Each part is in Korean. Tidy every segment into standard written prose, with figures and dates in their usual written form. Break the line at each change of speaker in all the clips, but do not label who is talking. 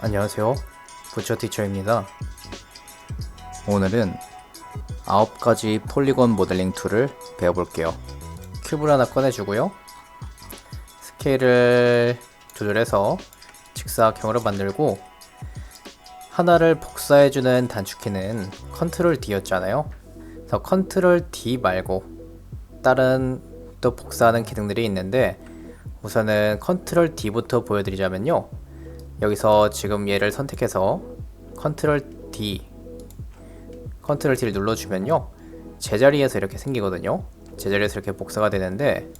안녕하세요. 부처티처입니다. 오늘은 9가지 폴리곤 모델링 툴을 배워볼게요. 큐브를 하나 꺼내주고요. 스케일을 조절해서 직사각형으로 만들고, 하나를 복사해주는 단축키는 컨트롤 D였잖아요. 그래서 컨트롤 D 말고 다른 또 복사하는 기능들이 있는데, 우선은 컨트롤 D부터 보여드리자면요, 여기서 지금 얘를 선택해서 컨트롤 D를 눌러주면요, 제자리에서 이렇게 생기거든요. 제자리에서 이렇게 복사가 되는데,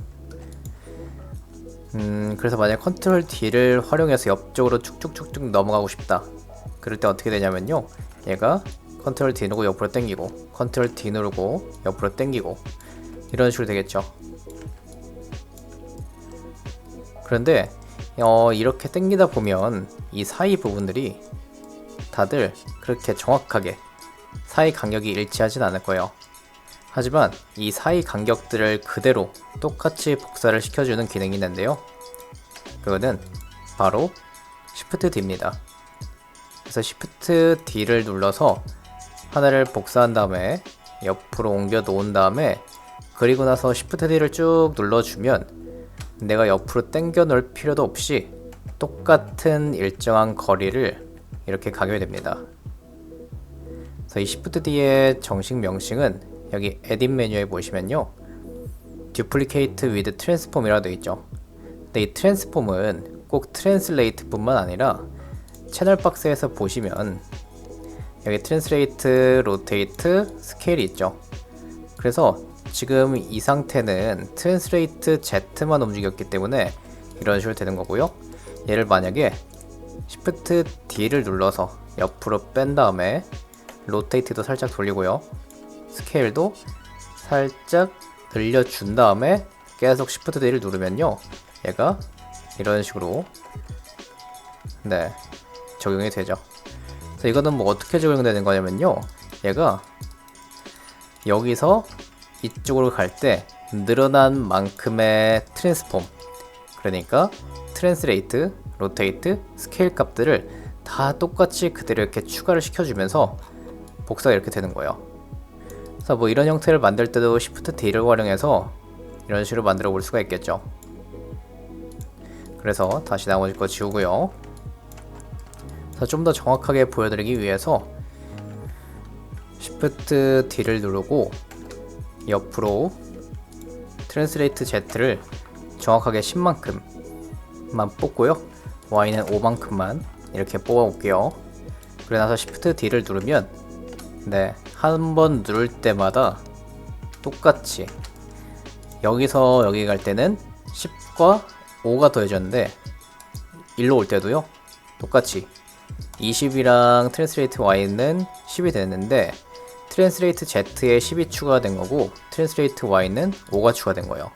그래서 만약 컨트롤 D를 활용해서 옆쪽으로 쭉쭉쭉쭉 넘어가고 싶다, 그럴 때 어떻게 되냐면요, 얘가 컨트롤 D 누르고 옆으로 당기고, 컨트롤 D 누르고 옆으로 당기고, 이런 식으로 되겠죠. 그런데 이렇게 당기다 보면 이 사이 부분들이 다들 그렇게 정확하게 사이 간격이 일치하진 않을 거예요. 하지만 이 사이 간격들을 그대로 똑같이 복사를 시켜주는 기능이 있는데요, 그거는 바로 Shift D입니다. 그래서 Shift D를 눌러서 하나를 복사한 다음에 옆으로 옮겨 놓은 다음에, 그리고 나서 Shift D를 쭉 눌러주면 내가 옆으로 당겨 놓을 필요도 없이 똑같은 일정한 거리를 이렇게 가게 됩니다. 그래서 이 Shift D의 정식 명칭은 여기 에딧 메뉴에 보시면요, Duplicate with Transform이라고 되어 있죠. 근데 이 트랜스폼은 꼭 트랜슬레이트 뿐만 아니라 채널 박스에서 보시면 여기 트랜슬레이트, 로테이트, 스케일이 있죠. 그래서 지금 이 상태는 트랜슬레이트 Z만 움직였기 때문에 이런 식으로 되는 거고요. 얘를 만약에 Shift D를 눌러서 옆으로 뺀 다음에 로테이트도 살짝 돌리고요, 스케일도 살짝 늘려준 다음에 계속 Shift D를 누르면요, 얘가 이런 식으로 적용이 되죠. 그래서 이거는 뭐 어떻게 적용되는 거냐면요, 얘가 여기서 이쪽으로 갈 때 늘어난 만큼의 트랜스폼, 그러니까 트랜스레이트, 로테이트, 스케일 값들을 다 똑같이 그대로 이렇게 추가를 시켜주면서 복사가 이렇게 되는 거예요. 그래서 뭐 이런 형태를 만들 때도 Shift D를 활용해서 이런 식으로 만들어 볼 수가 있겠죠. 그래서 다시 나머지 거 지우고요. 그래서 좀 더 정확하게 보여드리기 위해서 Shift D를 누르고 옆으로 트랜스레이트 Z를 정확하게 10만큼만 뽑고요, Y는 5만큼만 이렇게 뽑아 볼게요. 그러고 나서 Shift D를 누르면 한 번 누를 때마다 똑같이 여기서 여기 갈 때는 10과 5가 더해졌는데, 일로 올 때도요 똑같이 20이랑 트랜스레이트 Y는 10이 됐는데 트랜스레이트 Z에 10이 추가된 거고 트랜스레이트 Y는 5가 추가된 거예요.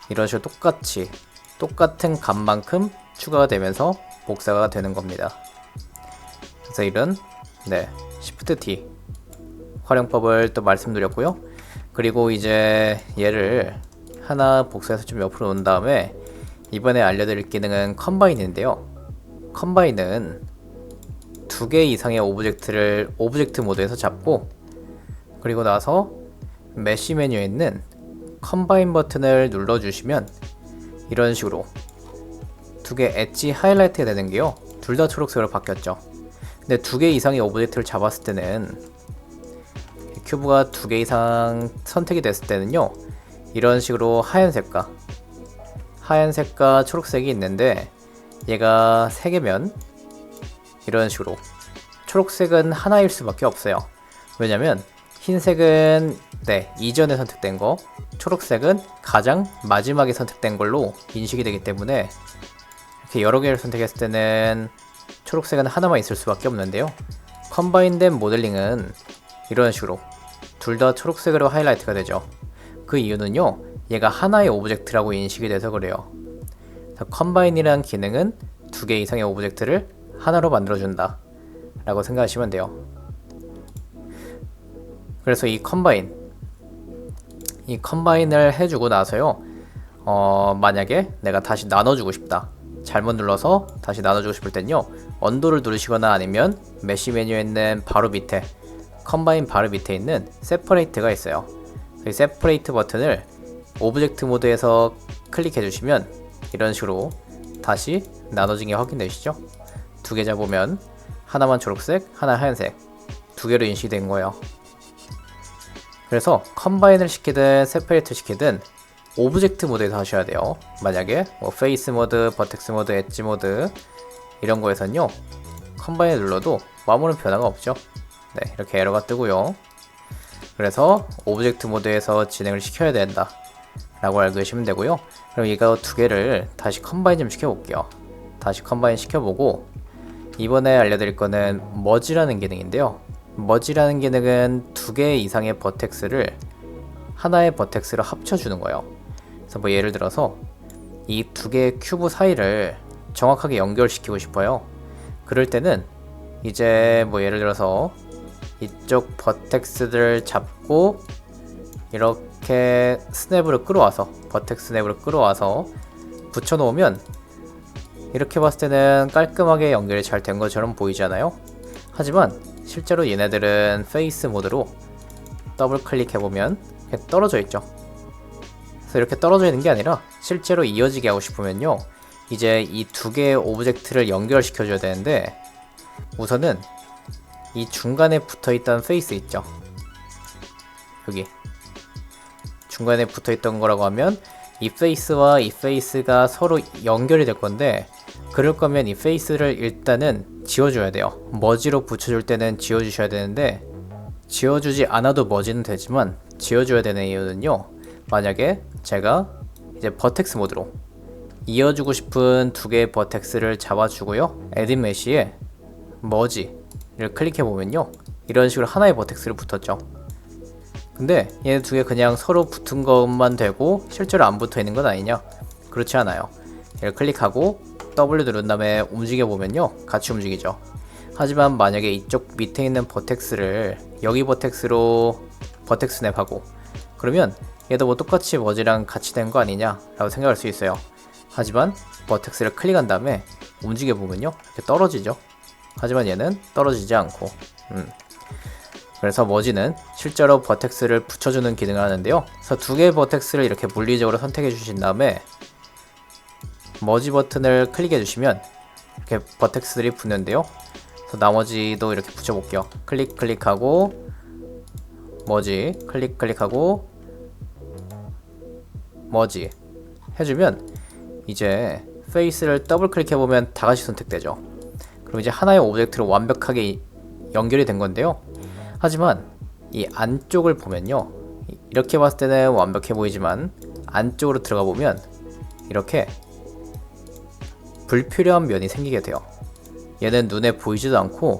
이런 식으로 똑같이 똑같은 값만큼 추가가 되면서 복사가 되는 겁니다. 그래서 이런 Shift D 활용법을 또 말씀드렸고요. 그리고 이제 얘를 하나 복사해서 좀 옆으로 놓은 다음에 이번에 알려드릴 기능은 컴바인인데요, 컴바인은 2개 이상의 오브젝트를 오브젝트 모드에서 잡고, 그리고 나서 메쉬 메뉴에 있는 컴바인 버튼을 눌러주시면 이런 식으로 2개 엣지 하이라이트가 되는 게요, 둘 다 초록색으로 바뀌었죠. 근데 2개 이상의 오브젝트를 잡았을 때는, 큐브가 2개 이상 선택이 됐을 때는요, 이런 식으로 하얀색과 초록색이 있는데, 얘가 3개면 이런 식으로 초록색은 하나일 수밖에 없어요. 왜냐면 흰색은 이전에 선택된 거, 초록색은 가장 마지막에 선택된 걸로 인식이 되기 때문에 이렇게 여러 개를 선택했을 때는 초록색은 하나만 있을 수밖에 없는데요, 컴바인된 모델링은 이런 식으로 둘 다 초록색으로 하이라이트가 되죠. 그 이유는요, 얘가 하나의 오브젝트라고 인식이 돼서 그래요. 컴바인이라는 기능은 2개 이상의 오브젝트를 하나로 만들어준다 라고 생각하시면 돼요. 그래서 이 컴바인을 해주고 나서요, 만약에 내가 다시 나눠주고 싶다, 잘못 눌러서 다시 나눠주고 싶을 땐요, 언도를 누르시거나 아니면 메쉬 메뉴에 있는 바로 밑에, 컴바인 바로 밑에 있는 세퍼레이트가 있어요. 이 세퍼레이트 버튼을 오브젝트 모드에서 클릭해 주시면 이런 식으로 다시 나눠진 게 확인되시죠? 두 개 잡으면 하나만 초록색, 하나 하얀색, 두 개로 인식된 거예요. 그래서 컴바인을 시키든 세퍼레이트 시키든 오브젝트 모드에서 하셔야 돼요. 만약에 뭐 페이스 모드, 버텍스 모드, 엣지 모드 이런 거에선요, 컴바인을 눌러도 아무런 변화가 없죠. 네, 이렇게 에러가 뜨고요. 그래서 오브젝트 모드에서 진행을 시켜야 된다 라고 알고 계시면 되고요. 그럼 이거 두 개를 다시 컴바인 좀 시켜볼게요. 다시 컴바인 시켜보고, 이번에 알려드릴 거는 머지라는 기능인데요. 머지라는 기능은 두 개 이상의 버텍스를 하나의 버텍스로 합쳐주는 거예요. 그래서 뭐 예를 들어서 이 두 개의 큐브 사이를 정확하게 연결시키고 싶어요. 그럴 때는 이제 뭐 예를 들어서 이쪽 버텍스들을 잡고 이렇게 스냅으로 끌어와서, 버텍스 스냅으로 끌어와서 붙여놓으면 이렇게 봤을 때는 깔끔하게 연결이 잘 된 것처럼 보이잖아요. 하지만 실제로 얘네들은 페이스 모드로 더블 클릭해보면 이렇게 떨어져 있죠. 그래서 이렇게 떨어져 있는 게 아니라 실제로 이어지게 하고 싶으면요, 이제 이 두 개의 오브젝트를 연결시켜 줘야 되는데, 우선은 이 중간에 붙어있던 페이스 있죠. 여기 중간에 붙어있던 거라고 하면 이 페이스와 이 페이스가 서로 연결이 될 건데, 그럴 거면 이 페이스를 일단은 지워줘야 돼요. 머지로 붙여줄 때는 지워주셔야 되는데, 지워주지 않아도 머지는 되지만 지워줘야 되는 이유는요, 만약에 제가 이제 버텍스 모드로 이어주고 싶은 두 개의 버텍스를 잡아주고요, 에딧 메쉬에 머지를 클릭해보면요, 이런 식으로 하나의 버텍스를 붙었죠. 근데 얘네 두 개 그냥 서로 붙은 것만 되고 실제로 안 붙어 있는 건 아니냐? 그렇지 않아요. 얘를 클릭하고 W 누른 다음에 움직여보면요, 같이 움직이죠. 하지만 만약에 이쪽 밑에 있는 버텍스를 여기 버텍스로 버텍스 스냅하고, 그러면 얘도 뭐 똑같이 머지랑 같이 된 거 아니냐 라고 생각할 수 있어요. 하지만 버텍스를 클릭한 다음에 움직여보면요, 이렇게 떨어지죠. 하지만 얘는 떨어지지 않고, 그래서 머지는 실제로 버텍스를 붙여주는 기능을 하는데요. 그래서 두 개의 버텍스를 이렇게 물리적으로 선택해 주신 다음에 머지 버튼을 클릭해 주시면 이렇게 버텍스들이 붙는데요. 그래서 나머지도 이렇게 붙여볼게요. 클릭하고 머지, 클릭하고 머지 해주면 이제 페이스를 더블 클릭해보면 다같이 선택되죠. 그럼 이제 하나의 오브젝트로 완벽하게 연결이 된 건데요. 하지만 이 안쪽을 보면요, 이렇게 봤을 때는 완벽해 보이지만 안쪽으로 들어가 보면 이렇게 불필요한 면이 생기게 돼요. 얘는 눈에 보이지도 않고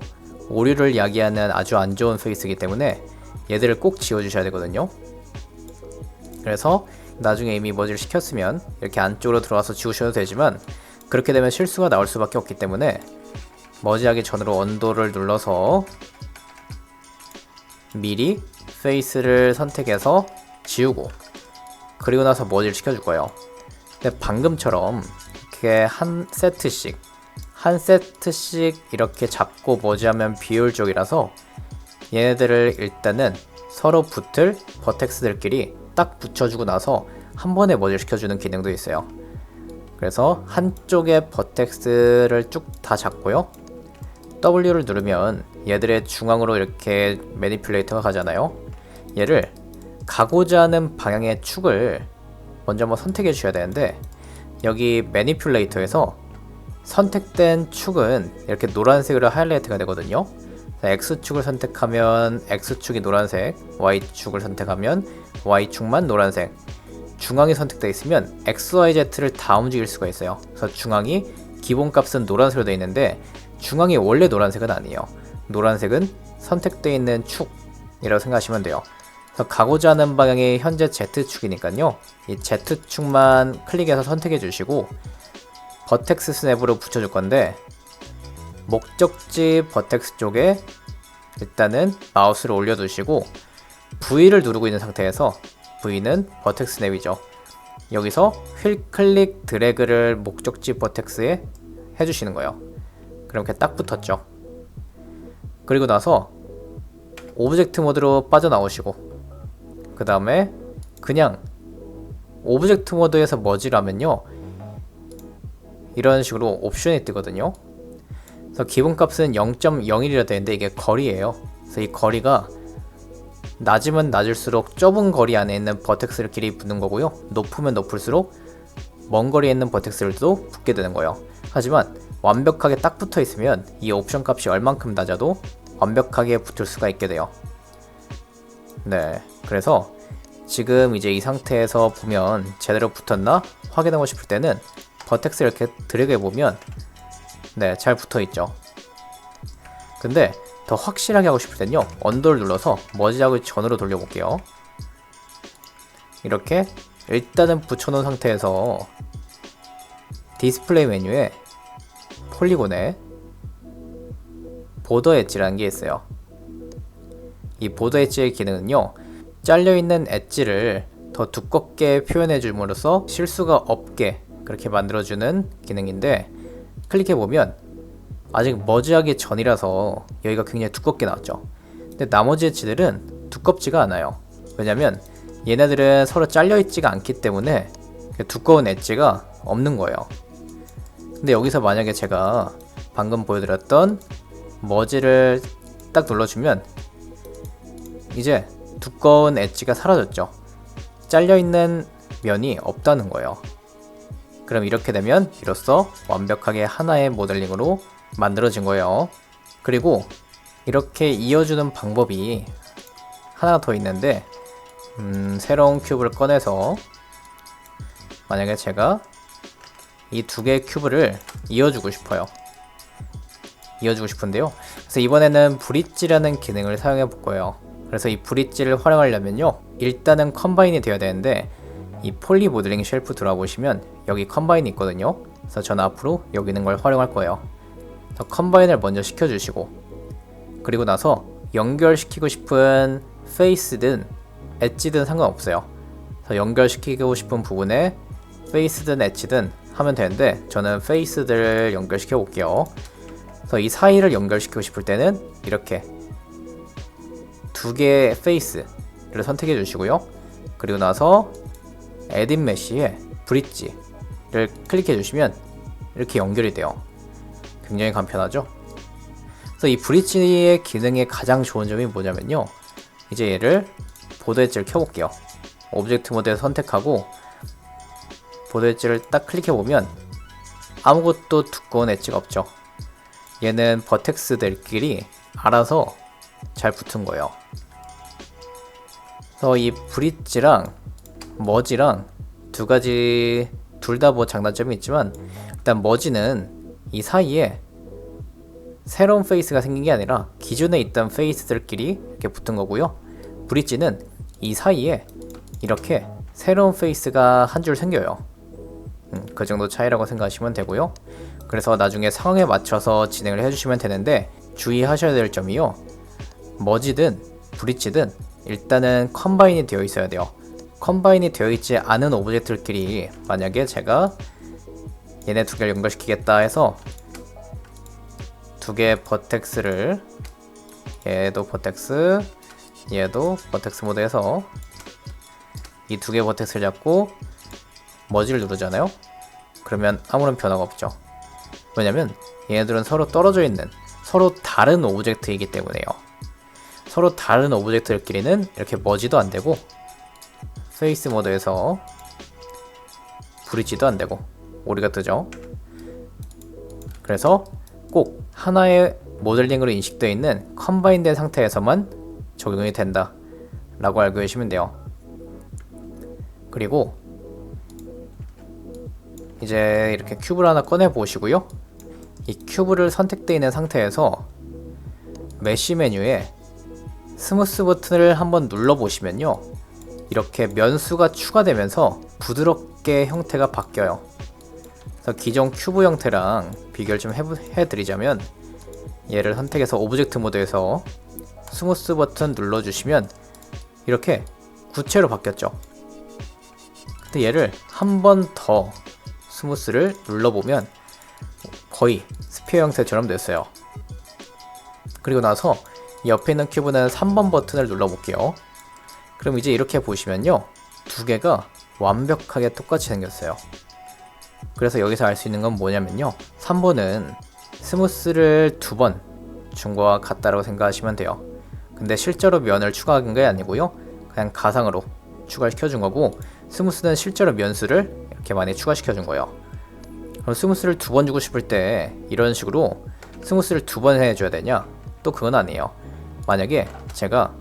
오류를 야기하는 아주 안 좋은 페이스이기 때문에 얘들을 꼭 지워주셔야 되거든요. 그래서 나중에 이미 머지를 시켰으면 이렇게 안쪽으로 들어와서 지우셔도 되지만, 그렇게 되면 실수가 나올 수밖에 없기 때문에 머지하기 전으로 언도를 눌러서 미리 페이스를 선택해서 지우고, 그리고 나서 머지를 시켜줄 거예요. 근데 방금처럼 이렇게 한 세트씩 이렇게 잡고 머지하면 비효율적이라서 얘네들을 일단은 서로 붙을 버텍스들끼리 딱 붙여주고 나서 한 번에 머지를 시켜주는 기능도 있어요. 그래서 한쪽의 버텍스를 쭉 다 잡고요, W를 누르면 얘들의 중앙으로 이렇게 매니플레이터가 가잖아요. 얘를 가고자 하는 방향의 축을 먼저 한번 선택해 주셔야 되는데, 여기 매니플레이터에서 선택된 축은 이렇게 노란색으로 하이라이트가 되거든요. X축을 선택하면 X축이 노란색, Y축을 선택하면 Y축만 노란색, 중앙이 선택되어 있으면 XYZ를 다 움직일 수가 있어요. 그래서 중앙이 기본값은 노란색으로 되어 있는데 중앙이 원래 노란색은 아니에요. 노란색은 선택되어 있는 축이라고 생각하시면 돼요. 그래서 가고자 하는 방향이 현재 Z축이니까요, 이 Z축만 클릭해서 선택해 주시고 버텍스 스냅으로 붙여줄 건데, 목적지 버텍스 쪽에 일단은 마우스를 올려두시고 V를 누르고 있는 상태에서, V는 버텍스 스냅이죠. 여기서 휠 클릭 드래그를 목적지 버텍스에 해주시는 거예요. 그럼 이렇게 딱 붙었죠. 그리고 나서 오브젝트 모드로 빠져나오시고, 그 다음에 그냥 오브젝트 모드에서 머지라면요, 이런 식으로 옵션이 뜨거든요. 그래서 기본값은 0.01이라 되는데 이게 거리예요. 그래서 이 거리가 낮으면 낮을수록 좁은 거리 안에 있는 버텍스끼리 붙는 거고요, 높으면 높을수록 먼 거리에 있는 버텍스들도 붙게 되는 거예요. 하지만 완벽하게 딱 붙어 있으면 이 옵션 값이 얼만큼 낮아도 완벽하게 붙을 수가 있게 돼요. 네, 그래서 지금 이제 이 상태에서 보면 제대로 붙었나 확인하고 싶을 때는 버텍스 이렇게 드래그 해보면 네, 잘 붙어 있죠. 근데 더 확실하게 하고 싶을 땐요, 언더를 눌러서 머지하기 전으로 돌려볼게요. 이렇게 일단은 붙여놓은 상태에서 디스플레이 메뉴에 폴리곤에 보더 엣지라는 게 있어요. 이 보더 엣지의 기능은요, 잘려있는 엣지를 더 두껍게 표현해 줌으로써 실수가 없게 그렇게 만들어주는 기능인데, 클릭해보면 아직 머지하기 전이라서 여기가 굉장히 두껍게 나왔죠. 근데 나머지 엣지들은 두껍지가 않아요. 왜냐면 얘네들은 서로 잘려있지가 않기 때문에 두꺼운 엣지가 없는 거예요. 근데 여기서 만약에 제가 방금 보여드렸던 머지를 딱 눌러주면 이제 두꺼운 엣지가 사라졌죠. 잘려있는 면이 없다는 거예요. 그럼 이렇게 되면 이로써 완벽하게 하나의 모델링으로 만들어진 거예요. 그리고 이렇게 이어주는 방법이 하나 더 있는데, 새로운 큐브를 꺼내서 만약에 제가 이 두 개의 큐브를 이어주고 싶어요. 이어주고 싶은데요, 그래서 이번에는 브릿지라는 기능을 사용해 볼 거예요. 그래서 이 브릿지를 활용하려면요, 일단은 컴바인이 되어야 되는데, 이 폴리 모델링 쉘프 들어보시면 여기 컴바인이 있거든요. 그래서 저는 앞으로 여기 있는 걸 활용할 거예요. 그래서 컴바인을 먼저 시켜주시고, 그리고 나서 연결시키고 싶은 페이스든 엣지든 상관없어요. 그래서 연결시키고 싶은 부분에 페이스든 엣지든 하면 되는데, 저는 페이스들을 연결시켜 볼게요. 그래서 이 사이를 연결시키고 싶을 때는 이렇게 두 개의 페이스를 선택해 주시고요. 그리고 나서 에딧 메쉬에 브릿지를 클릭해 주시면 이렇게 연결이 돼요. 굉장히 간편하죠? 그래서 이 브릿지의 기능의 가장 좋은 점이 뭐냐면요, 이제 얘를 보드 엣지를 켜볼게요. 오브젝트 모드에서 선택하고 보드 엣지를 딱 클릭해보면 아무것도 두꺼운 엣지가 없죠. 얘는 버텍스들끼리 알아서 잘 붙은 거예요. 그래서 이 브릿지랑 머지랑 두 가지 둘 다 뭐 장단점이 있지만, 일단 머지는 이 사이에 새로운 페이스가 생긴 게 아니라 기존에 있던 페이스들끼리 이렇게 붙은 거고요. 브릿지는 이 사이에 이렇게 새로운 페이스가 한 줄 생겨요. 그 정도 차이라고 생각하시면 되고요. 그래서 나중에 상황에 맞춰서 진행을 해주시면 되는데, 주의하셔야 될 점이요, 머지든 브릿지든 일단은 컴바인이 되어 있어야 돼요. 컴바인이 되어 있지 않은 오브젝트들끼리 만약에 제가 얘네 두 개를 연결시키겠다 해서 두 개의 버텍스를, 얘도 버텍스, 얘도 버텍스 모드에서 이 두 개의 버텍스를 잡고 머지를 누르잖아요. 그러면 아무런 변화가 없죠. 왜냐면 얘네들은 서로 떨어져 있는, 서로 다른 오브젝트이기 때문에요. 서로 다른 오브젝트들끼리는 이렇게 머지도 안 되고, 페이스 모드에서 브릿지도 안 되고 오리가 뜨죠. 그래서 꼭 하나의 모델링으로 인식되어 있는 컴바인된 상태에서만 적용이 된다 라고 알고 계시면 돼요. 그리고 이제 이렇게 큐브를 하나 꺼내 보시고요, 이 큐브를 선택되어 있는 상태에서 메쉬 메뉴에 스무스 버튼을 한번 눌러 보시면요, 이렇게 면수가 추가되면서 부드럽게 형태가 바뀌어요. 그래서 기존 큐브 형태랑 비교를 좀 해드리자면, 얘를 선택해서 오브젝트 모드에서 스무스 버튼 눌러주시면 이렇게 구체로 바뀌었죠. 근데 얘를 한 번 더 스무스를 눌러보면 거의 스피어 형태처럼 됐어요. 그리고 나서 옆에 있는 큐브는 3번 버튼을 눌러볼게요. 그럼 이제 이렇게 보시면요, 두 개가 완벽하게 똑같이 생겼어요. 그래서 여기서 알 수 있는 건 뭐냐면요, 3번은 스무스를 2번 준 거와 같다라고 생각하시면 돼요. 근데 실제로 면을 추가한 게 아니고요, 그냥 가상으로 추가시켜 준 거고, 스무스는 실제로 면수를 이렇게 많이 추가시켜 준 거예요. 그럼 스무스를 2번 주고 싶을 때 이런 식으로 스무스를 2번 해줘야 되냐? 또 그건 아니에요. 만약에 제가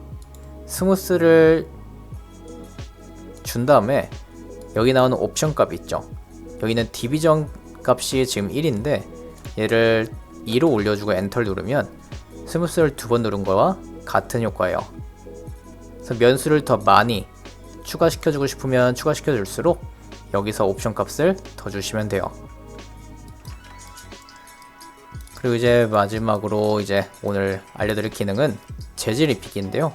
스무스를 준 다음에 여기 나오는 옵션 값이 있죠. 여기는 디비전 값이 지금 1인데 얘를 2로 올려주고 엔터를 누르면 스무스를 2번 누른 거와 같은 효과예요. 그래서 면수를 더 많이 추가시켜주고 싶으면 추가시켜줄수록 여기서 옵션 값을 더 주시면 돼요. 그리고 이제 마지막으로 이제 오늘 알려드릴 기능은 재질 입히기인데요.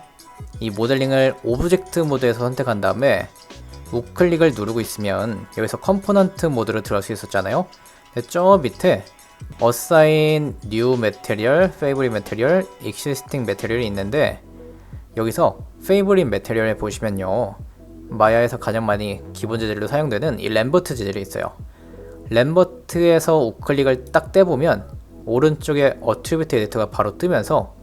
이 모델링을 오브젝트 모드에서 선택한 다음에 우클릭을 누르고 있으면 여기서 컴포넌트 모드로 들어갈 수 있었잖아요. 저 밑에 Assign New Material, Favorite Material, Existing Material이 있는데 여기서 Favorite Material에 보시면요, 마야에서 가장 많이 기본 재질로 사용되는 이 램버트 재질이 있어요. 램버트에서 우클릭을 딱 떼보면 오른쪽에 어트리뷰트 에디터가 바로 뜨면서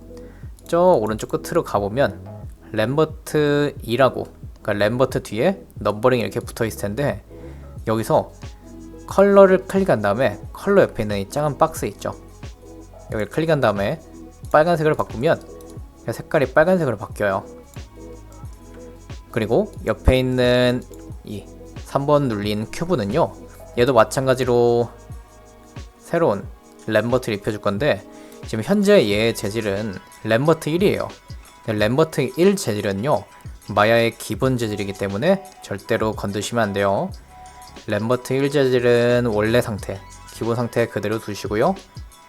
저 오른쪽 끝으로 가보면 램버트 2라고, 그러니까 램버트 뒤에 넘버링이 이렇게 붙어 있을 텐데 여기서 컬러를 클릭한 다음에 컬러 옆에 있는 이 작은 박스 있죠. 여기를 클릭한 다음에 빨간색으로 바꾸면 색깔이 빨간색으로 바뀌어요. 그리고 옆에 있는 이 3번 눌린 큐브는요, 얘도 마찬가지로 새로운 램버트를 입혀줄 건데 지금 현재 얘의 재질은 램버트 1이에요. 램버트 1 재질은요, 마야의 기본 재질이기 때문에 절대로 건드시면 안 돼요. 램버트 1 재질은 원래 상태, 기본 상태 그대로 두시고요.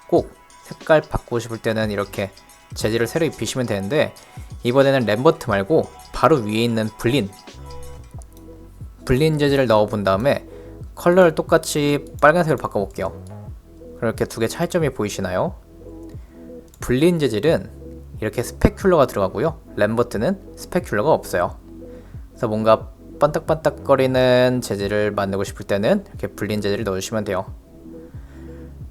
꼭 색깔 바꾸고 싶을 때는 이렇게 재질을 새로 입히시면 되는데 이번에는 램버트 말고 바로 위에 있는 블린 재질을 넣어 본 다음에 컬러를 똑같이 빨간색으로 바꿔볼게요. 그렇게 두 개 차이점이 보이시나요? 블린 재질은 이렇게 스페큘러가 들어가고요, 램버트는 스페큘러가 없어요. 그래서 뭔가 반딱반딱거리는 재질을 만들고 싶을 때는 이렇게 블린 재질을 넣어주시면 돼요.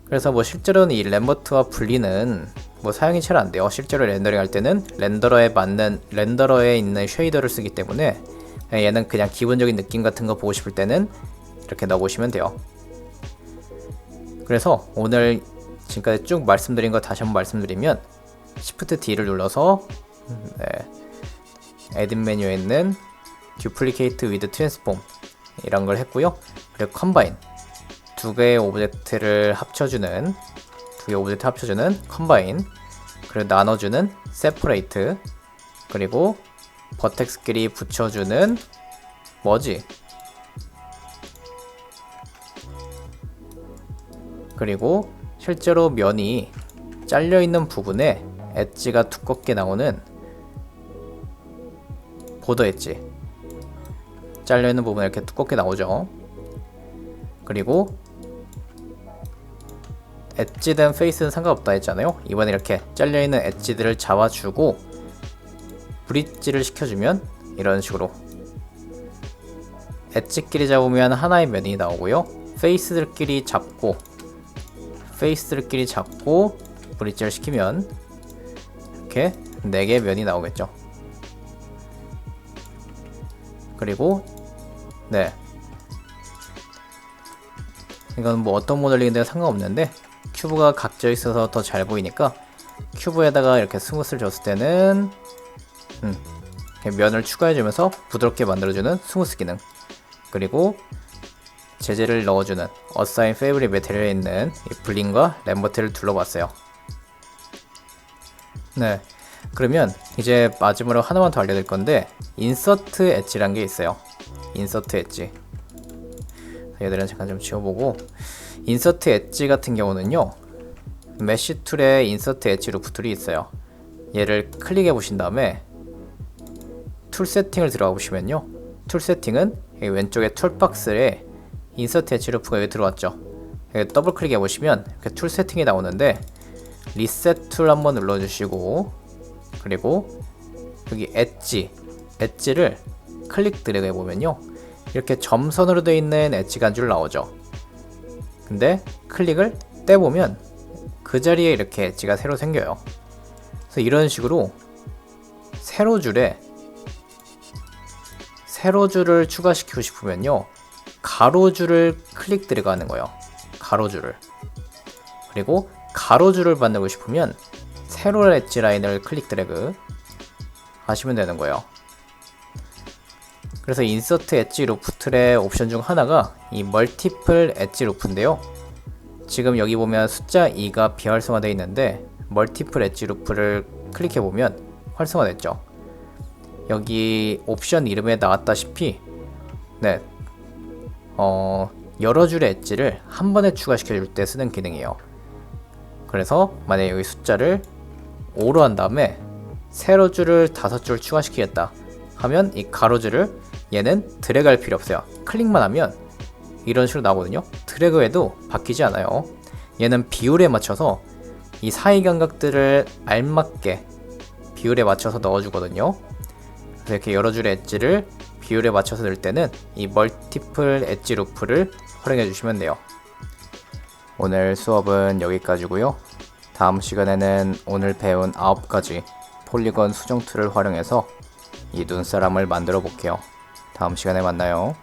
그래서 뭐 실제로는 이 램버트와 블린은 뭐 사용이 잘 안 돼요. 실제로 렌더링 할 때는 렌더러에 있는 쉐이더를 쓰기 때문에 얘는 그냥 기본적인 느낌 같은 거 보고 싶을 때는 이렇게 넣어보시면 돼요. 그래서 오늘 지금까지 쭉 말씀드린 거 다시 한번 말씀드리면 Shift D를 눌러서 에딧 메뉴에 있는 Duplicate with Transform 이런 걸 했고요. 그리고 Combine 두 개의 오브젝트를 합쳐주는 Combine, 그리고 나눠주는 Separate, 그리고 버텍스끼리 붙여주는 Merge, 그리고 실제로 면이 잘려있는 부분에 엣지가 두껍게 나오는 보더 엣지, 잘려있는 부분에 이렇게 두껍게 나오죠. 그리고 엣지된 페이스는 상관없다 했잖아요. 이번에 이렇게 잘려있는 엣지들을 잡아주고 브릿지를 시켜주면 이런 식으로 엣지끼리 잡으면 하나의 면이 나오고요, 페이스들끼리 잡고 브릿지를 시키면 이렇게 4개의 면이 나오겠죠. 그리고 이건 뭐 어떤 모델링인데 상관없는데 큐브가 각져 있어서 더 잘 보이니까 큐브에다가 이렇게 스무스를 줬을 때는 면을 추가해주면서 부드럽게 만들어주는 스무스 기능, 그리고 재질을 넣어주는 Assign Favorite Material에 있는 이 블린과 램버트를 둘러봤어요. 그러면 이제 마지막으로 하나만 더 알려드릴 건데 인서트 엣지란 게 있어요. 인서트 엣지, 얘들은 잠깐 좀 지워보고, 인서트 엣지 같은 경우는요, 메쉬 툴에 인서트 엣지 루프 툴이 있어요. 얘를 클릭해 보신 다음에 툴 세팅을 들어가 보시면요, 툴 세팅은 여기 왼쪽에 툴박스에 인서트 엣지 루프가 여기 들어왔죠. 여기 더블 클릭해 보시면 이렇게 툴 세팅이 나오는데 리셋 툴 한번 눌러주시고, 그리고 여기 엣지를 클릭 드래그 해보면요, 이렇게 점선으로 되어 있는 엣지가 한 줄 나오죠. 근데 클릭을 떼보면 그 자리에 이렇게 엣지가 새로 생겨요. 그래서 이런 식으로 세로줄을 추가시키고 싶으면요, 가로줄을 클릭 드래그 하는 거예요. 가로줄을. 그리고 가로줄을 만들고 싶으면 세로 엣지 라인을 클릭 드래그 하시면 되는 거예요. 그래서 인서트 엣지 루프 툴의 옵션 중 하나가 이 멀티플 엣지 루프인데요. 지금 여기 보면 숫자 2가 비활성화되어 있는데 멀티플 엣지 루프를 클릭해 보면 활성화됐죠. 여기 옵션 이름에 나왔다시피 여러 줄의 엣지를 한 번에 추가시켜 줄 때 쓰는 기능이에요. 그래서 만약에 여기 숫자를 5로 한 다음에 세로줄을 5줄 추가시키겠다 하면 이 가로줄을 얘는 드래그 할 필요 없어요. 클릭만 하면 이런 식으로 나오거든요. 드래그해도 바뀌지 않아요. 얘는 비율에 맞춰서 이 사이 간격들을 알맞게 비율에 맞춰서 넣어주거든요. 그래서 이렇게 여러 줄의 엣지를 비율에 맞춰서 넣을 때는 이 멀티플 엣지 루프를 활용해 주시면 돼요. 오늘 수업은 여기까지고요. 다음 시간에는 오늘 배운 9가지 폴리건 수정 툴을 활용해서 이 눈사람을 만들어 볼게요. 다음 시간에 만나요.